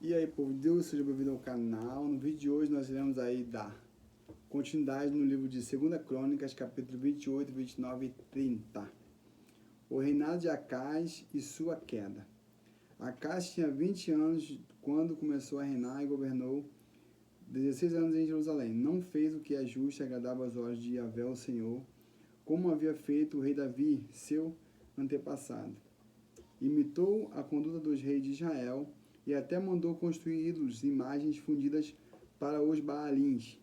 E aí, povo de Deus, seja bem-vindo ao canal. No vídeo de hoje nós iremos aí dar continuidade no livro de 2 Crônicas, capítulo 28, 29 e 30. O reinado de Acaz e sua queda. Acaz tinha 20 anos quando começou a reinar e governou 16 anos em Jerusalém. Não fez o que é justo e agradável aos olhos de Yahvé, o Senhor, como havia feito o rei Davi, seu antepassado. Imitou a conduta dos reis de Israel e até mandou construir ídolos, imagens fundidas para os Baalins.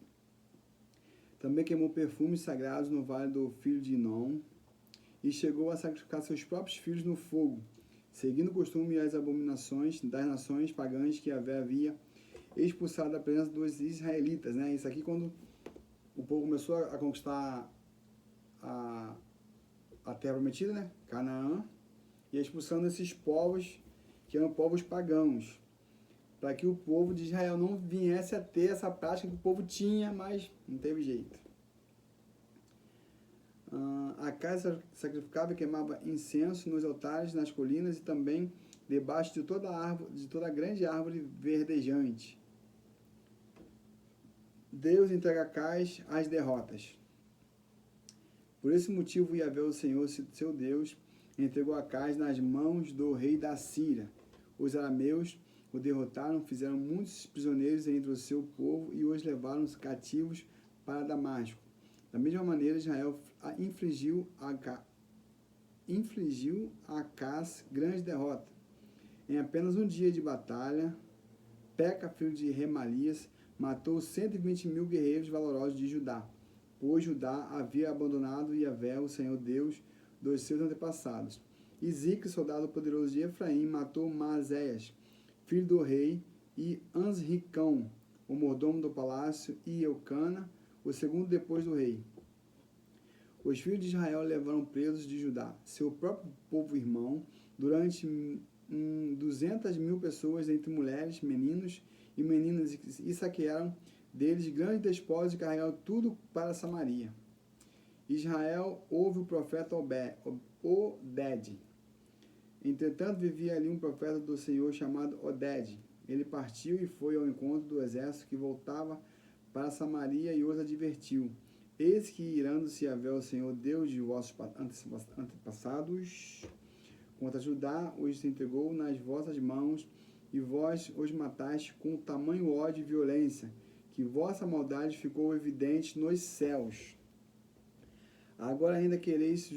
Também queimou perfumes sagrados no vale do filho de Inom e chegou a sacrificar seus próprios filhos no fogo, seguindo o costume e as abominações das nações pagãs que Yahvé havia expulsado da presença dos israelitas. Né? Isso aqui quando o povo começou a conquistar a terra prometida, né? Canaã, e expulsando esses povos que eram povos pagãos, para que o povo de Israel não viesse a ter essa prática que o povo tinha, mas não teve jeito. Acaz sacrificava e queimava incenso nos altares, nas colinas e também debaixo de toda grande árvore verdejante. Deus entrega Acaz às derrotas. Por esse motivo, Yahvé, o Senhor, seu Deus, entregou Acaz nas mãos do rei da Síria. Os arameus o derrotaram, fizeram muitos prisioneiros entre o seu povo e os levaram cativos para Damasco. Da mesma maneira, Israel infligiu a Acaz grande derrota. Em apenas um dia de batalha, Peca, filho de Remalias, matou 120.000 guerreiros valorosos de Judá, pois Judá havia abandonado Yahvé, o Senhor Deus dos seus antepassados. E Zique, soldado poderoso de Efraim, matou Maazéias, filho do rei, e Ansricão, o mordomo do palácio, e Eucana, o segundo depois do rei. Os filhos de Israel levaram presos de Judá, seu próprio povo irmão, durante 200.000 pessoas, entre mulheres, meninos e meninas, e saquearam deles grandes despojos e carregaram tudo para Samaria. Israel ouve o profeta Oded. Entretanto, vivia ali um profeta do Senhor chamado Oded. Ele partiu e foi ao encontro do exército que voltava para Samaria e os advertiu: eis que, irando-se Yahvé, o Senhor Deus de vossos antepassados, contra Judá, os entregou nas vossas mãos, e vós os mataste com tamanho ódio e violência, que vossa maldade ficou evidente nos céus. Agora ainda quereis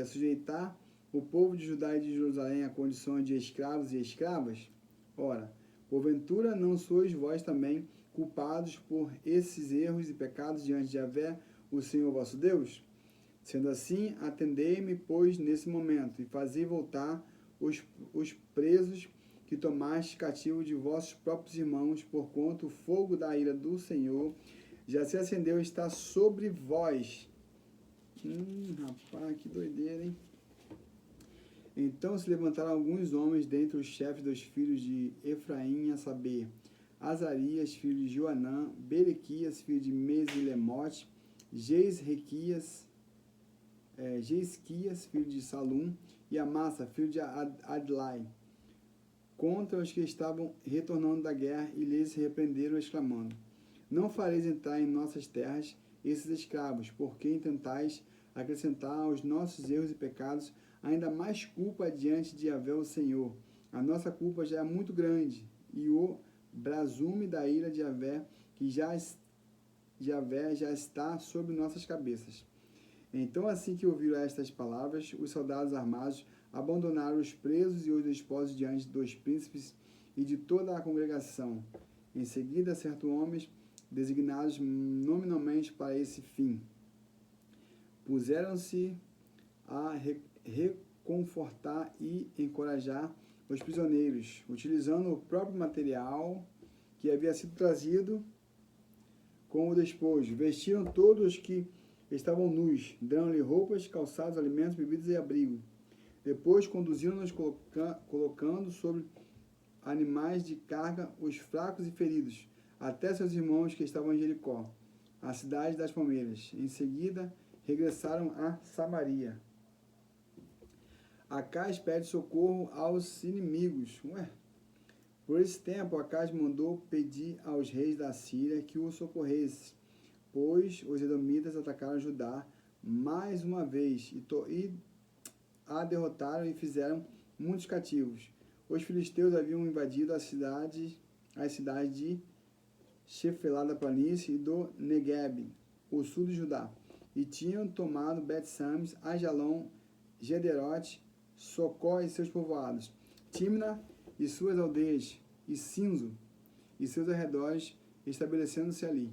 sujeitar o povo de Judá e de Jerusalém a condições de escravos e escravas? Ora, porventura não sois vós também culpados por esses erros e pecados diante de Yahvé, o Senhor vosso Deus? Sendo assim, atendei-me, pois, nesse momento, e fazei voltar os presos que tomaste cativo de vossos próprios irmãos, porquanto o fogo da ira do Senhor já se acendeu e está sobre vós. Rapaz, que doideira, hein? Então se levantaram alguns homens dentre os chefes dos filhos de Efraim, a saber, Azarias, filho de Joanã, Berequias, filho de Mesilemote, Jeisquias, filho de Salum, e Amassa, filho de Adlai, contra os que estavam retornando da guerra, e lhes repreenderam, exclamando: não fareis entrar em nossas terras esses escravos, porque intentais acrescentar aos nossos erros e pecados ainda mais culpa diante de Yahvé, o Senhor. A nossa culpa já é muito grande, e o brasume da ira de Yahvé, já está sobre nossas cabeças. Então, assim que ouviram estas palavras, os soldados armados abandonaram os presos e os despojos diante dos príncipes e de toda a congregação. Em seguida, certos homens, designados nominalmente para esse fim, puseram-se a reconfortar e encorajar os prisioneiros, utilizando o próprio material que havia sido trazido com o despojo. Vestiram todos os que estavam nus, dando-lhe roupas, calçados, alimentos, bebidas e abrigo. Depois conduziram-nos colocando sobre animais de carga os fracos e feridos, até seus irmãos que estavam em Jericó, a cidade das palmeiras. Em seguida, regressaram a Samaria. Acaz pede socorro aos inimigos. Por esse tempo, Acaz mandou pedir aos reis da Síria que o socorresse, pois os edomitas atacaram Judá mais uma vez e a derrotaram e fizeram muitos cativos. Os filisteus haviam invadido as cidades de Shefelá da planície e do Negueb, o sul de Judá, e tinham tomado Bet-Sames, Ajalon, Gederote, Socó e seus povoados, Timna e suas aldeias, e Cinzo e seus arredores, estabelecendo-se ali.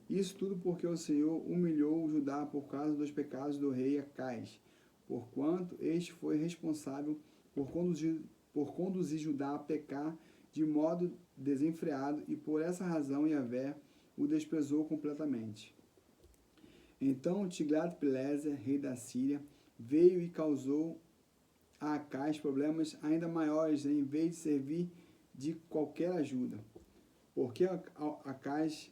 Isso tudo porque o Senhor humilhou Judá por causa dos pecados do rei Acaz, porquanto este foi responsável por conduzir Judá a pecar de modo desenfreado, e por essa razão Yahvé o desprezou completamente. Então Tiglat-Pileser, rei da Síria, veio e causou a Acaz problemas ainda maiores, em vez de servir de qualquer ajuda, porque Acaz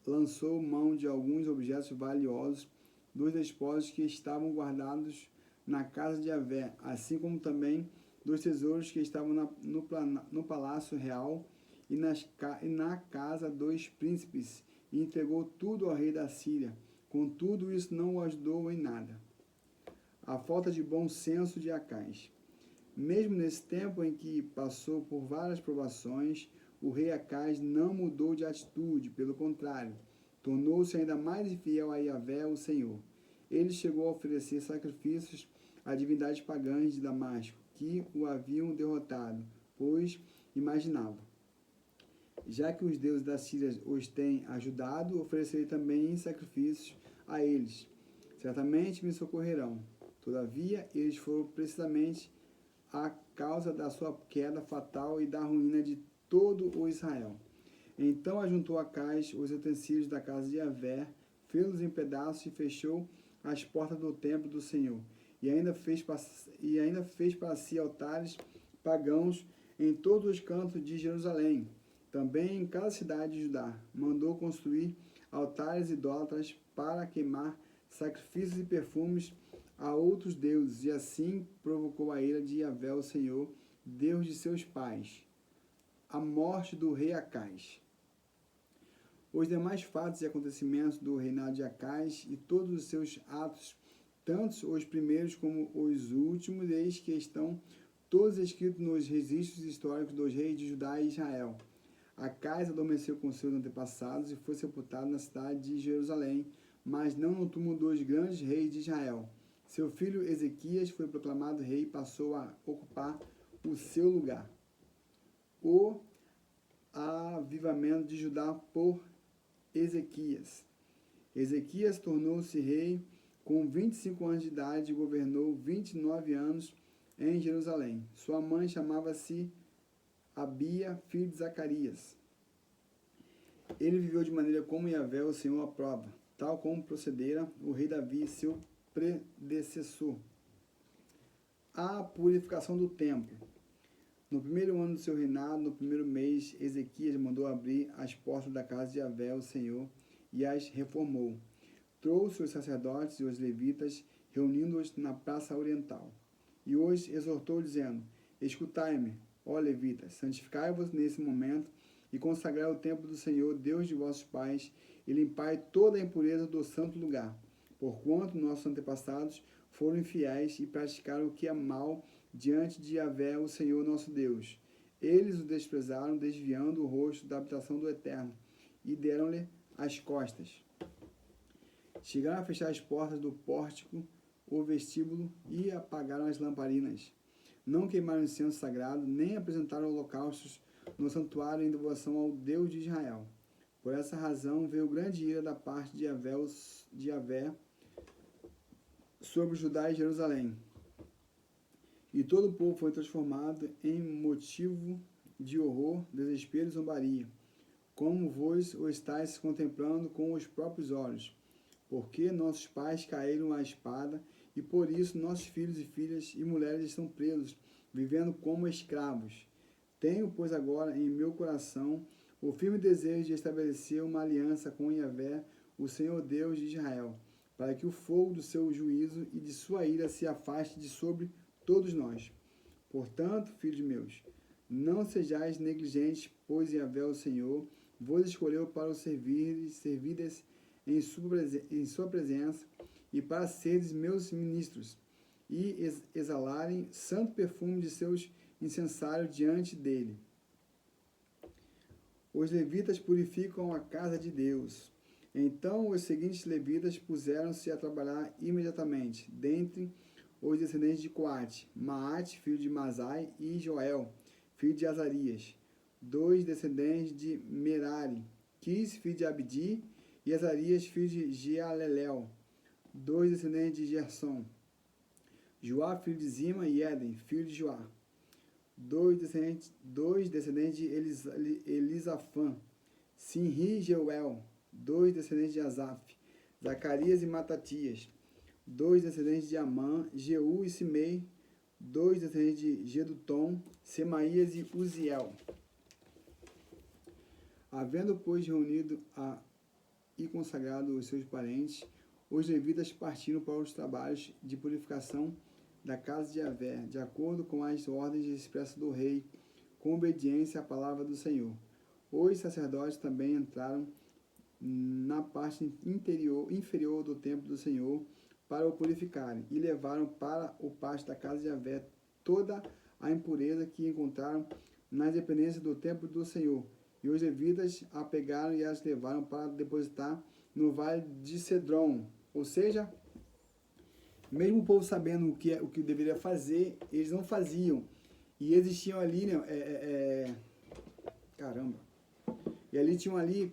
lançou mão de alguns objetos valiosos dos despojos que estavam guardados na casa de Yahvé, assim como também dos tesouros que estavam no palácio real e na casa dos príncipes, e entregou tudo ao rei da Síria. Contudo, isso não o ajudou em nada. A falta de bom senso de Acaz. Mesmo nesse tempo em que passou por várias provações, o rei Acaz não mudou de atitude, pelo contrário, tornou-se ainda mais infiel a Yahvé, o Senhor. Ele chegou a oferecer sacrifícios a divindades pagãs de Damasco, que o haviam derrotado, pois imaginava: já que os deuses da Síria os têm ajudado, oferecerei também sacrifícios a eles. Certamente me socorrerão. Todavia, eles foram precisamente a causa da sua queda fatal e da ruína de todo o Israel. Então ajuntou Acaz os utensílios da casa de Yahvé, fê-los em pedaços e fechou as portas do templo do Senhor. E ainda fez para si altares pagãos em todos os cantos de Jerusalém. Também em cada cidade de Judá mandou construir altares idólatras para queimar sacrifícios e perfumes a outros deuses, e assim provocou a ira de Yahvé, o Senhor, Deus de seus pais. A morte do rei Acaz. Os demais fatos e acontecimentos do reinado de Acaz e todos os seus atos, tanto os primeiros como os últimos, eis que estão todos escritos nos registros históricos dos reis de Judá e Israel. Acaz adormeceu com seus antepassados e foi sepultado na cidade de Jerusalém, mas não no túmulo dos grandes reis de Israel. Seu filho Ezequias foi proclamado rei e passou a ocupar o seu lugar. O avivamento de Judá por Ezequias. Ezequias tornou-se rei com 25 anos de idade e governou 29 anos em Jerusalém. Sua mãe chamava-se Abia, filho de Zacarias. Ele viveu de maneira como Yahvé, o Senhor, aprova, tal como procedera o rei Davi, seu predecessor. A purificação do templo. No primeiro ano do seu reinado, no primeiro mês, Ezequias mandou abrir as portas da casa de Yahvé, o Senhor, e as reformou. Trouxe os sacerdotes e os levitas, reunindo-os na praça oriental. E os exortou, dizendo: escutai-me, ó levitas, santificai-vos nesse momento e consagrai o templo do Senhor, Deus de vossos pais, e limpai toda a impureza do santo lugar, porquanto nossos antepassados foram infiéis e praticaram o que é mal diante de Yahvé, o Senhor nosso Deus. Eles o desprezaram, desviando o rosto da habitação do Eterno, e deram-lhe as costas. Chegaram a fechar as portas do pórtico, o vestíbulo, e apagaram as lamparinas. Não queimaram incenso sagrado, nem apresentaram holocaustos no santuário em devoção ao Deus de Israel. Por essa razão veio grande ira da parte de Yahvé sobre Judá e Jerusalém. E todo o povo foi transformado em motivo de horror, desespero e zombaria, como vós o estáis contemplando com os próprios olhos. Porque nossos pais caíram à espada, e por isso nossos filhos e filhas e mulheres estão presos, vivendo como escravos. Tenho, pois, agora em meu coração o firme desejo de estabelecer uma aliança com Yahvé, o Senhor Deus de Israel, para que o fogo do seu juízo e de sua ira se afaste de sobre todos nós. Portanto, filhos meus, Não sejais negligentes, pois Yahvé o Senhor vos escolheu para o servides em sua presença e para seres meus ministros e exalarem santo perfume de seus incensários diante dele. Os levitas purificam a casa de Deus. Então os seguintes levitas puseram-se a trabalhar imediatamente, dentre os descendentes de Coate, Maate, filho de Masai, e Joel, filho de Azarias, 2 descendentes de Merari, Quis, filho de Abdi, e Azarias, filho de Jealelel, 2 descendentes de Gerson, Joá, filho de Zima, e Éden, filho de Joá, 2 descendentes de Elisafã, Sinri e Jeuel, 2 descendentes de Asaf, Zacarias e Matatias, 2 descendentes de Amã, Jeú e Simei, 2 descendentes de Gedutom, Semaías e Uziel. Havendo, pois, reunido e consagrado os seus parentes, os levitas partiram para os trabalhos de purificação da casa de Yahvé, de acordo com as ordens expressas do rei, com obediência à palavra do Senhor. Os sacerdotes também entraram na parte inferior do templo do Senhor para o purificarem, e levaram para o pátio da casa de Yahvé toda a impureza que encontraram nas dependências do templo do Senhor. E os levitas a pegaram e as levaram para depositar no vale de Cedron. Ou seja, mesmo o povo sabendo o que deveria fazer, eles não faziam. E existiam ali, né, caramba. E ali tinham ali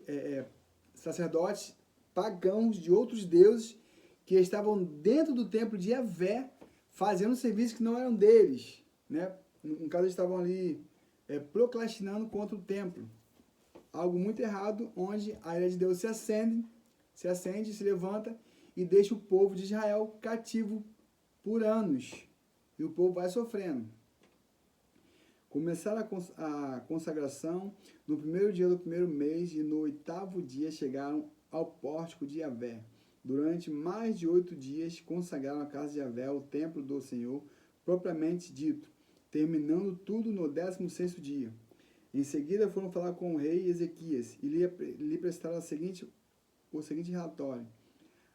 sacerdotes pagãos de outros deuses que estavam dentro do templo de Yahvé, fazendo serviços que não eram deles, né? No caso, eles estavam ali procrastinando contra o templo. Algo muito errado, onde a ira de Deus se acende, se levanta e deixa o povo de Israel cativo por anos. E o povo vai sofrendo. Começaram a consagração no primeiro dia do primeiro mês, e no 8º dia chegaram ao pórtico de Yahvé. Durante mais de 8 dias consagraram a casa de Yahvé, o templo do Senhor, propriamente dito, terminando tudo no 16º dia. Em seguida foram falar com o rei Ezequias e lhe prestaram o seguinte relatório: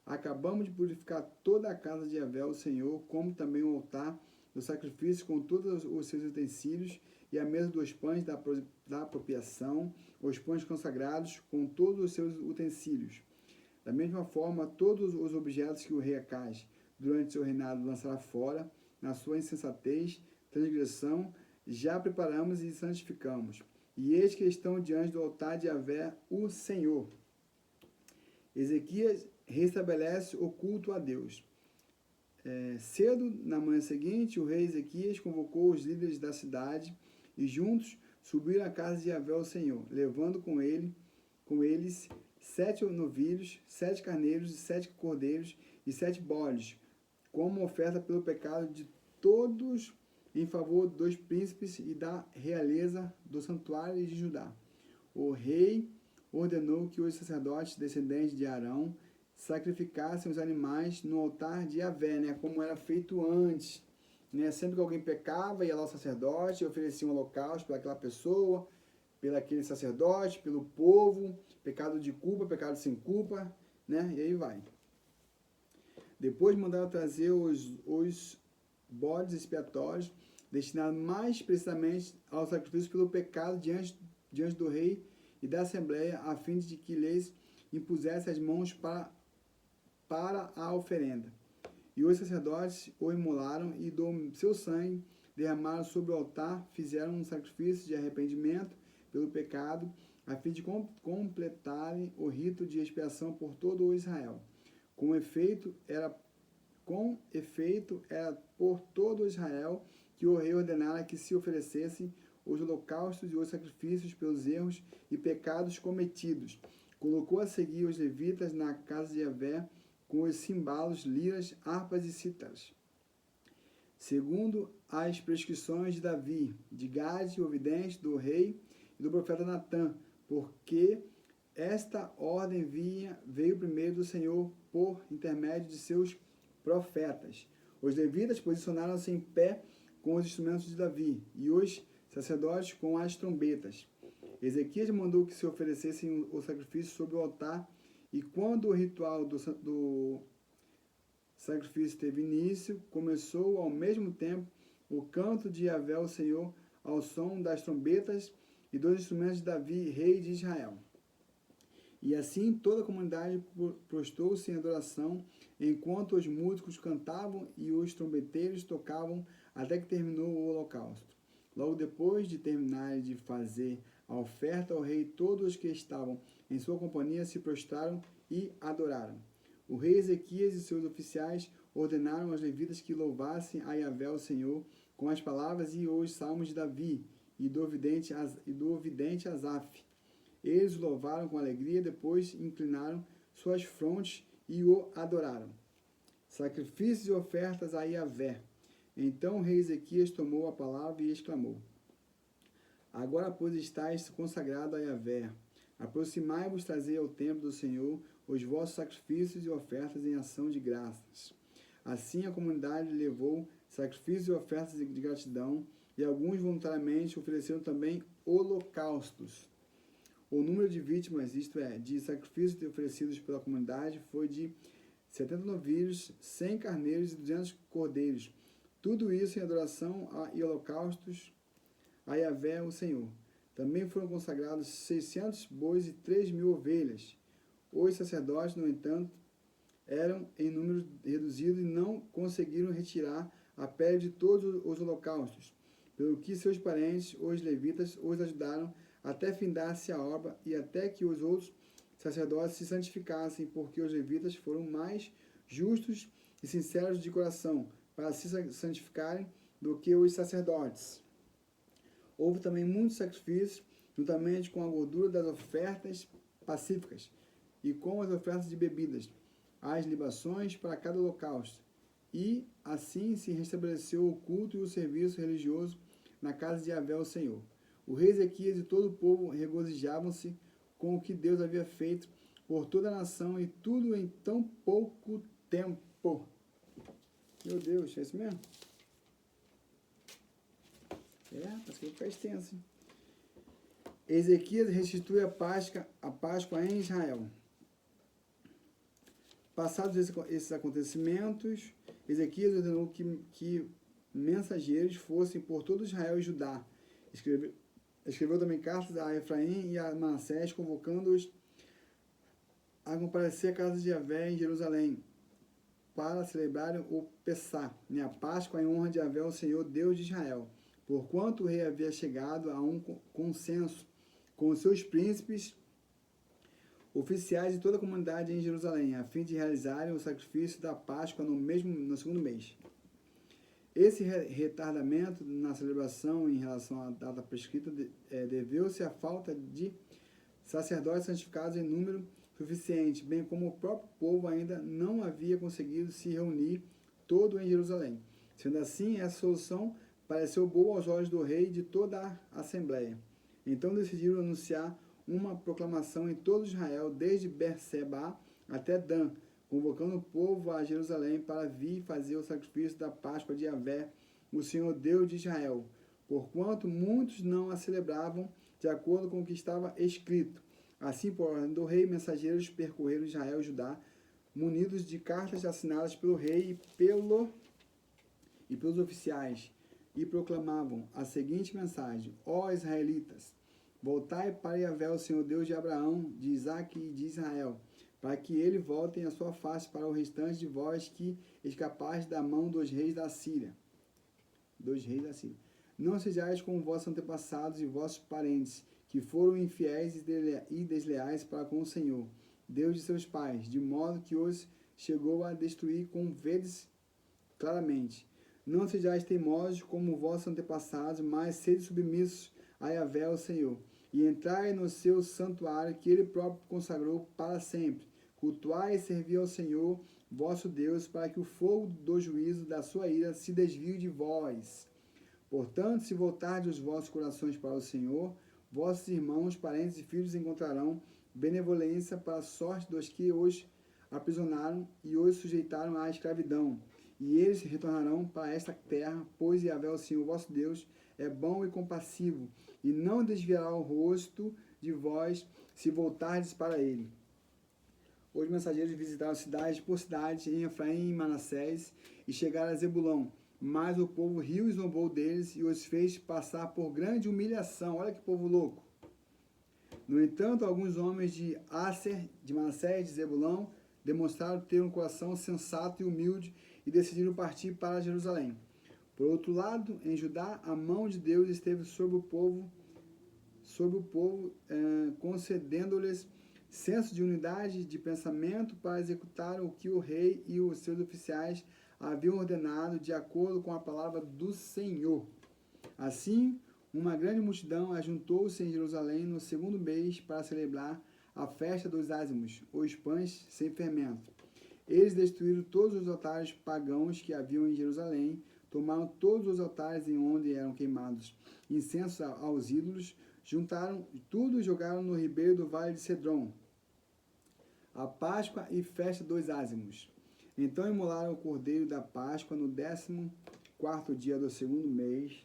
acabamos de purificar toda a casa de Yahvé, o Senhor, como também o altar do sacrifício com todos os seus utensílios, e a mesa dos pães da apropriação, os pães consagrados com todos os seus utensílios. Da mesma forma, todos os objetos que o rei Acaz, durante seu reinado, lançará fora, na sua insensatez, transgressão, já preparamos e santificamos. E eis que estão diante do altar de Yahvé, o Senhor. Ezequias restabelece o culto a Deus. Cedo, na manhã seguinte, o rei Ezequias convocou os líderes da cidade e juntos subiram à casa de Yahvé, o Senhor, levando com eles 7 novilhos, 7 carneiros e 7 cordeiros e 7 bodes, como oferta pelo pecado de todos em favor dos príncipes e da realeza do santuário de Judá. O rei ordenou que os sacerdotes descendentes de Arão sacrificassem os animais no altar de Yahvé, né, como era feito antes. Né? Sempre que alguém pecava, ia lá o sacerdote e oferecia um holocausto para aquela pessoa, pelo aquele sacerdote, pelo povo, pecado de culpa, pecado sem culpa, né? E aí vai. Depois mandaram trazer os bodes expiatórios, destinados mais precisamente ao sacrifício pelo pecado diante do rei e da assembleia, a fim de que lhes impusesse as mãos para a oferenda. E os sacerdotes o imolaram e do seu sangue derramaram sobre o altar, fizeram um sacrifício de arrependimento pelo pecado, a fim de completarem o rito de expiação por todo o Israel. Com efeito, era por todo o Israel que o rei ordenara que se oferecessem os holocaustos e os sacrifícios pelos erros e pecados cometidos. Colocou a seguir os levitas na casa de Yahvé com os cimbalos, liras, harpas e cítaras, segundo as prescrições de Davi, de Gade, o vidente, do rei e do profeta Natã, porque esta ordem veio primeiro do Senhor por intermédio de seus profetas. Os levitas posicionaram-se em pé com os instrumentos de Davi, e os sacerdotes com as trombetas. Ezequias mandou que se oferecessem o sacrifício sobre o altar, e quando o ritual do sacrifício teve início, começou ao mesmo tempo o canto de Yahvé, o Senhor, ao som das trombetas e dos instrumentos de Davi, rei de Israel. E assim toda a comunidade prostrou-se em adoração, enquanto os músicos cantavam e os trombeteiros tocavam, até que terminou o holocausto. Logo depois de terminar de fazer a oferta ao rei, todos os que estavam em sua companhia se prostraram e adoraram. O rei Ezequias e seus oficiais ordenaram aos levitas que louvassem a Yahvé, o Senhor, com as palavras e os salmos de Davi e do vidente Asaf. Eles o louvaram com alegria, depois inclinaram suas frontes e o adoraram. Sacrifícios e ofertas a Yahvé. Então o rei Ezequias tomou a palavra e exclamou: Agora, pois, estáis consagrado a Yahvé. Aproximai-vos, trazei ao templo do Senhor os vossos sacrifícios e ofertas em ação de graças. Assim a comunidade levou sacrifícios e ofertas de gratidão, e alguns voluntariamente ofereceram também holocaustos. O número de vítimas, isto é, de sacrifícios oferecidos pela comunidade, foi de 70 novilhos, 100 carneiros e 200 cordeiros. Tudo isso em adoração e holocaustos a Yahvé, o Senhor. Também foram consagrados 600 bois e 3.000 ovelhas. Os sacerdotes, no entanto, eram em número reduzido e não conseguiram retirar a pele de todos os holocaustos, pelo que seus parentes, os levitas, os ajudaram até findar-se a obra e até que os outros sacerdotes se santificassem, porque os levitas foram mais justos e sinceros de coração para se santificarem do que os sacerdotes. Houve também muitos sacrifícios, juntamente com a gordura das ofertas pacíficas e com as ofertas de bebidas, as libações para cada holocausto. E assim se restabeleceu o culto e o serviço religioso na casa de Yahvé, o Senhor. O rei Ezequias e todo o povo regozijavam-se com o que Deus havia feito por toda a nação, e tudo em tão pouco tempo. Meu Deus, é isso mesmo? Parece que vai ficar extenso. Ezequias restitui a Páscoa em Israel. Passados esses acontecimentos, Ezequias ordenou que mensageiros fossem por todo Israel e Judá. Escreveu também cartas a Efraim e a Manassés, convocando-os a comparecer à casa de Yahvé em Jerusalém, para celebrarem o Pessá, a Páscoa, em honra de Yahvé, o Senhor, Deus de Israel. Porquanto o rei havia chegado a um consenso com os seus príncipes, oficiais e toda a comunidade em Jerusalém, a fim de realizarem o sacrifício da Páscoa no segundo mês. Esse retardamento na celebração em relação à data prescrita deveu-se à falta de sacerdotes santificados em número suficiente, bem como o próprio povo ainda não havia conseguido se reunir todo em Jerusalém. Sendo assim, essa solução pareceu boa aos olhos do rei e de toda a assembleia. Então decidiram anunciar uma proclamação em todo Israel, desde Berseba até Dan, convocando o povo a Jerusalém para vir fazer o sacrifício da Páscoa de Yahvé, o Senhor Deus de Israel, porquanto muitos não a celebravam de acordo com o que estava escrito. Assim, por ordem do rei, mensageiros percorreram Israel e Judá, munidos de cartas assinadas pelo rei e pelos oficiais, e proclamavam a seguinte mensagem: Ó israelitas, voltai para Yahvé, o Senhor Deus de Abraão, de Isaque e de Israel, para que ele voltem a sua face para o restante de vós que escapais da mão dos reis da Síria. Não sejais como vossos antepassados e vossos parentes, que foram infiéis e desleais para com o Senhor, Deus de seus pais, de modo que os chegou a destruir, como vedes claramente. Não sejais teimosos como vossos antepassados, mas sede submissos a Yahvé, o Senhor, e entrai no seu santuário que ele próprio consagrou para sempre. Cultuai e servi ao Senhor, vosso Deus, para que o fogo do juízo da sua ira se desvie de vós. Portanto, se voltardes os vossos corações para o Senhor, vossos irmãos, parentes e filhos encontrarão benevolência para a sorte dos que os aprisionaram e os sujeitaram à escravidão. E eles retornarão para esta terra, pois Yahvé, o Senhor vosso Deus, é bom e compassivo, e não desviará o rosto de vós se voltardes para ele. Os mensageiros visitaram cidade por cidade em Efraim e Manassés e chegaram a Zebulão. Mas o povo riu e zombou deles e os fez passar por grande humilhação. Olha que povo louco. No entanto, alguns homens de Aser, de Manassés, de Zebulão, demonstraram ter um coração sensato e humilde e decidiram partir para Jerusalém. Por outro lado, em Judá, a mão de Deus esteve sobre o povo, concedendo-lhes senso de unidade de pensamento para executar o que o rei e os seus oficiais haviam ordenado de acordo com a palavra do Senhor. Assim, uma grande multidão ajuntou-se em Jerusalém no segundo mês para celebrar a festa dos ázimos, os pães sem fermento. Eles destruíram todos os altares pagãos que haviam em Jerusalém, tomaram todos os altares em onde eram queimados incensos aos ídolos, juntaram tudo e jogaram no ribeiro do vale de Cedron, a Páscoa e festa dos ázimos. Então imolaram o cordeiro da Páscoa no 14º dia do segundo mês.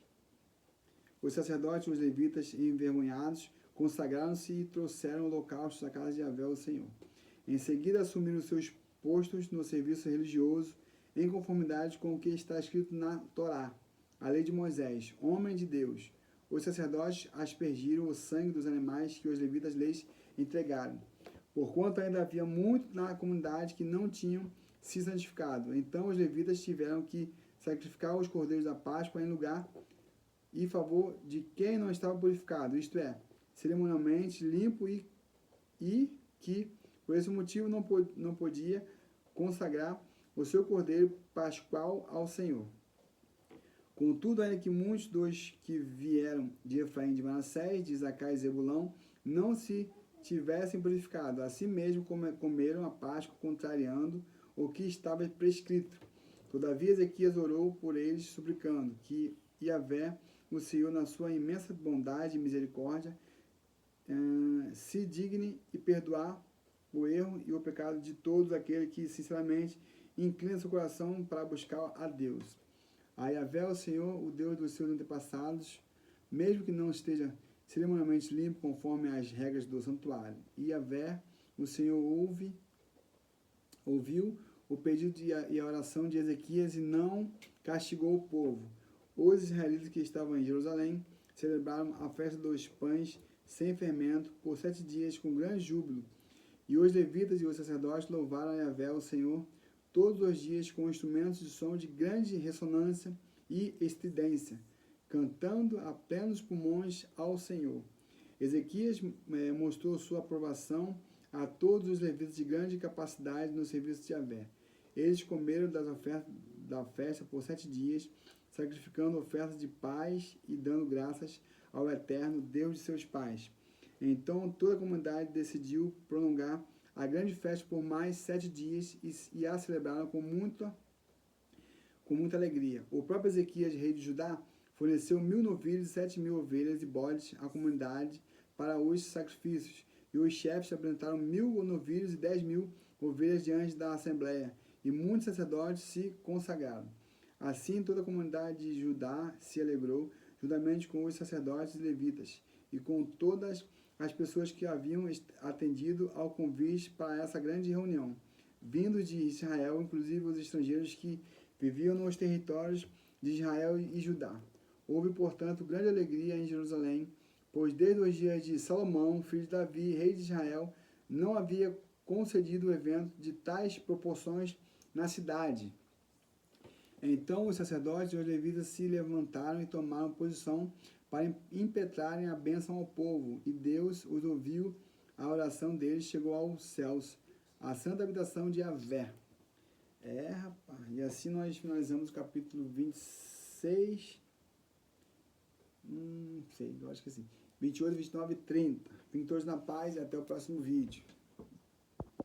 Os sacerdotes e os levitas, envergonhados, consagraram-se e trouxeram holocaustos à casa de Yahvé, o Senhor. Em seguida assumiram seus postos no serviço religioso, em conformidade com o que está escrito na Torá, a lei de Moisés, homem de Deus. Os sacerdotes aspergiram o sangue dos animais que os levitas lhes entregaram, porquanto ainda havia muito na comunidade que não tinham se santificado. Então os levitas tiveram que sacrificar os cordeiros da Páscoa em lugar e favor de quem não estava purificado, isto é, cerimonialmente limpo e que, por esse motivo, não podia consagrar o seu cordeiro pascual ao Senhor. Contudo, ainda que muitos dos que vieram de Efraim, de Manassés, de Isacar e Zebulão não se tivessem purificado, assim mesmo comeram a Páscoa, contrariando o que estava prescrito. Todavia, Ezequias orou por eles, suplicando que Yahvé, o Senhor, na sua imensa bondade e misericórdia, se digne e perdoar o erro e o pecado de todos aqueles que, sinceramente, inclinam seu coração para buscar a Deus. A Yahvé, o Senhor, o Deus dos seus antepassados, mesmo que não esteja cerimonialmente limpo conforme as regras do santuário. E Yahvé, o Senhor, ouviu o pedido e a oração de Ezequias e não castigou o povo. Os israelitas que estavam em Jerusalém celebraram a festa dos pães sem fermento por 7 dias com grande júbilo. E os levitas e os sacerdotes louvaram a Yahvé, o Senhor, todos os dias com instrumentos de som de grande ressonância e estridência, cantando a plenos pulmões ao Senhor. Ezequias mostrou sua aprovação a todos os levitas de grande capacidade no serviço de Yahvé. Eles comeram das ofertas da festa por 7 dias, sacrificando ofertas de paz e dando graças ao Eterno, Deus de seus pais. Então toda a comunidade decidiu prolongar a grande festa por mais 7 dias e a celebraram com muita alegria. O próprio Ezequias, rei de Judá, forneceu 1.000 novilhos e 7.000 ovelhas e bodes à comunidade para os sacrifícios. E os chefes apresentaram 1.000 novilhos e 10.000 ovelhas diante da assembleia. E muitos sacerdotes se consagraram. Assim toda a comunidade de Judá se alegrou, juntamente com os sacerdotes e levitas, e com todas as pessoas que haviam atendido ao convite para essa grande reunião, vindos de Israel, inclusive os estrangeiros que viviam nos territórios de Israel e Judá. Houve, portanto, grande alegria em Jerusalém, pois desde os dias de Salomão, filho de Davi, rei de Israel, não havia concedido o evento de tais proporções na cidade. Então os sacerdotes e os levitas se levantaram e tomaram posição para impetrarem a bênção ao povo, e Deus os ouviu, a oração deles chegou aos céus, a santa habitação de Yahvé. Rapaz, e assim nós finalizamos o capítulo 26, sei, eu acho que assim, 28, 29 e 30. Fiquem todos na paz e até o próximo vídeo.